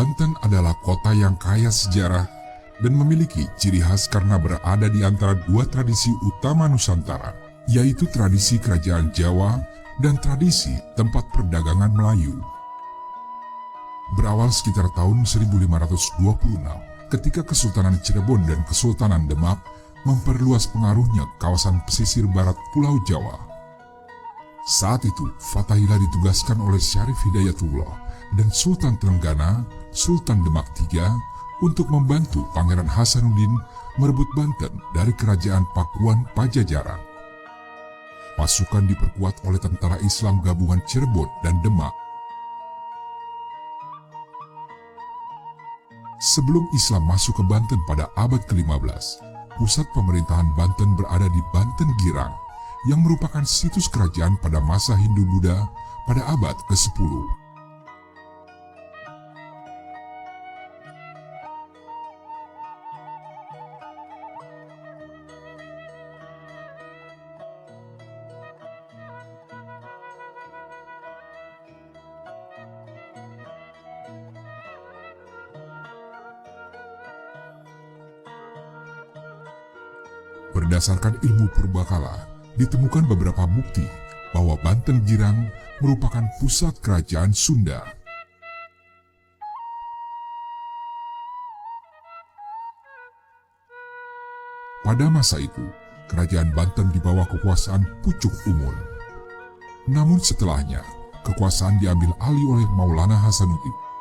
Banten adalah kota yang kaya sejarah dan memiliki ciri khas karena berada di antara dua tradisi utama Nusantara, yaitu tradisi kerajaan Jawa dan tradisi tempat perdagangan Melayu. Berawal sekitar tahun 1526, ketika Kesultanan Cirebon dan Kesultanan Demak memperluas pengaruhnya ke kawasan pesisir barat Pulau Jawa. Saat itu, Fathahillah ditugaskan oleh Syarif Hidayatullah dan Sultan Trenggana, Sultan Demak III, untuk membantu Pangeran Hasanuddin merebut Banten dari kerajaan Pakuan Pajajaran. Pasukan diperkuat oleh tentara Islam gabungan Cirebon dan Demak. Sebelum Islam masuk ke Banten pada abad ke-15, pusat pemerintahan Banten berada di Banten Girang, yang merupakan situs kerajaan pada masa Hindu-Buddha pada abad ke-10. Berdasarkan ilmu purbakala, ditemukan beberapa bukti bahwa Banten Girang merupakan pusat kerajaan Sunda. Pada masa itu, kerajaan Banten di bawah kekuasaan Pucuk Umun. Namun setelahnya, kekuasaan diambil alih oleh Maulana Hasanuddin.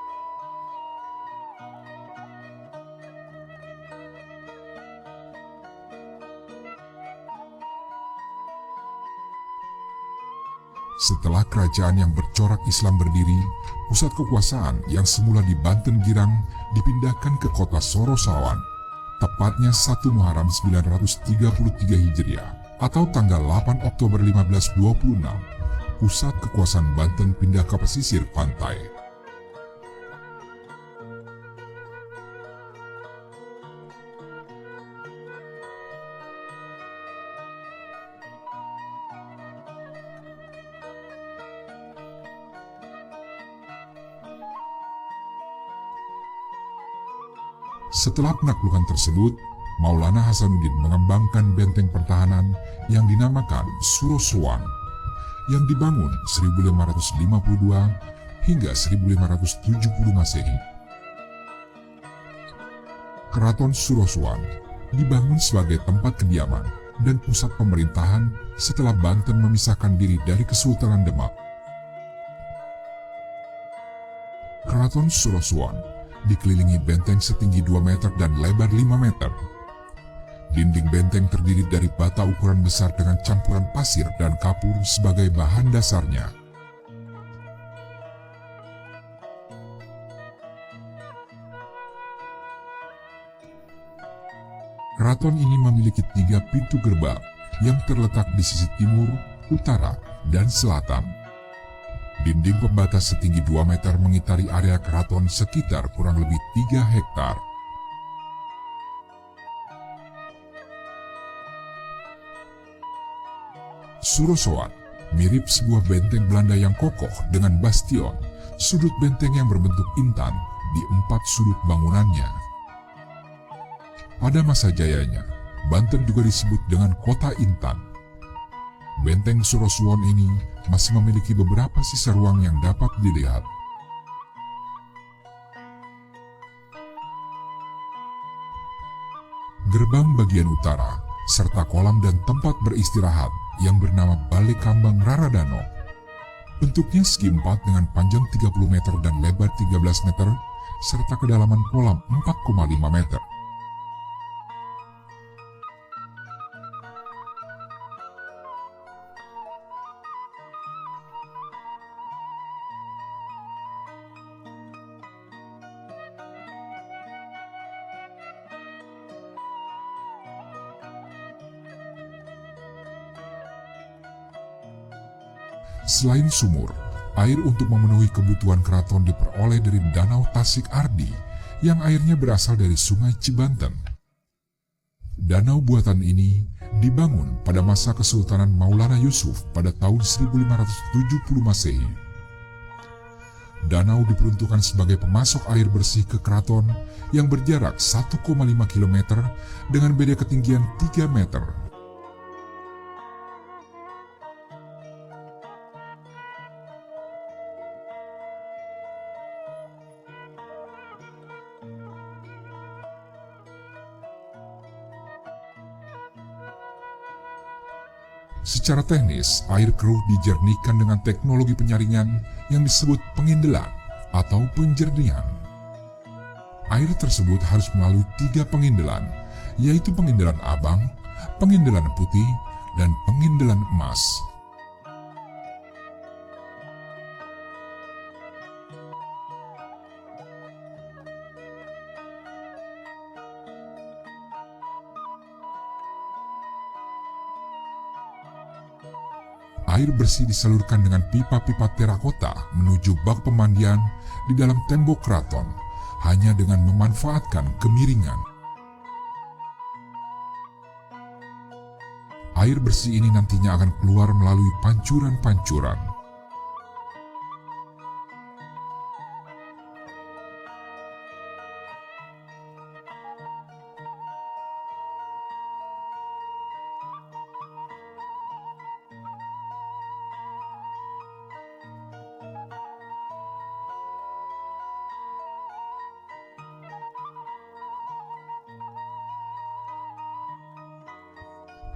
Setelah kerajaan yang bercorak Islam berdiri, pusat kekuasaan yang semula di Banten Girang dipindahkan ke kota Sorosawan, tepatnya 1 Muharram 933 Hijriah atau tanggal 8 Oktober 1526. Pusat kekuasaan Banten pindah ke pesisir pantai. Setelah penaklukan tersebut, Maulana Hasanuddin mengembangkan benteng pertahanan yang dinamakan Surosowan, yang dibangun 1552 hingga 1570 Masehi. Keraton Surosowan dibangun sebagai tempat kediaman dan pusat pemerintahan setelah Banten memisahkan diri dari Kesultanan Demak. Keraton Surosowan dikelilingi benteng setinggi 2 meter dan lebar 5 meter. Dinding benteng terdiri dari bata ukuran besar dengan campuran pasir dan kapur sebagai bahan dasarnya. Keraton ini memiliki 3 pintu gerbang yang terletak di sisi timur, utara, dan selatan. Dinding pembatas setinggi 2 meter mengitari area keraton sekitar kurang lebih 3 hektar. Surosowan mirip sebuah benteng Belanda yang kokoh dengan bastion, sudut benteng yang berbentuk intan di 4 sudut bangunannya. Pada masa jayanya, Banten juga disebut dengan Kota Intan. Benteng Surosowan ini masih memiliki beberapa sisa ruang yang dapat dilihat. Gerbang bagian utara, serta kolam dan tempat beristirahat yang bernama Balai Kambang Raradano. Bentuknya segi 4 dengan panjang 30 meter dan lebar 13 meter, serta kedalaman kolam 4,5 meter. Selain sumur, air untuk memenuhi kebutuhan keraton diperoleh dari Danau Tasik Ardi yang airnya berasal dari Sungai Cibanten. Danau buatan ini dibangun pada masa Kesultanan Maulana Yusuf pada tahun 1570 Masehi. Danau diperuntukkan sebagai pemasok air bersih ke keraton yang berjarak 1,5 km dengan beda ketinggian 3 meter. Secara teknis, air keruh dijernihkan dengan teknologi penyaringan yang disebut pengindelan atau penjernihan. Air tersebut harus melalui 3 pengindelan, yaitu pengindelan abang, pengindelan putih, dan pengindelan emas. Air bersih disalurkan dengan pipa-pipa terakota menuju bak pemandian di dalam tembok keraton, hanya dengan memanfaatkan kemiringan. Air bersih ini nantinya akan keluar melalui pancuran-pancuran.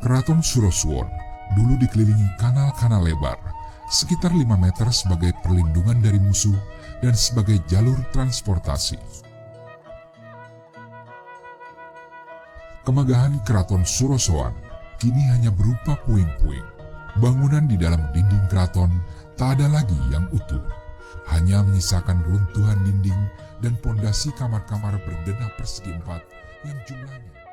Keraton Surosowan dulu dikelilingi kanal-kanal lebar, sekitar 5 meter sebagai perlindungan dari musuh dan sebagai jalur transportasi. Kemegahan Keraton Surosowan kini hanya berupa puing-puing. Bangunan di dalam dinding keraton tak ada lagi yang utuh, hanya menyisakan runtuhan dinding dan pondasi kamar-kamar berdenah persegi 4 yang jumlahnya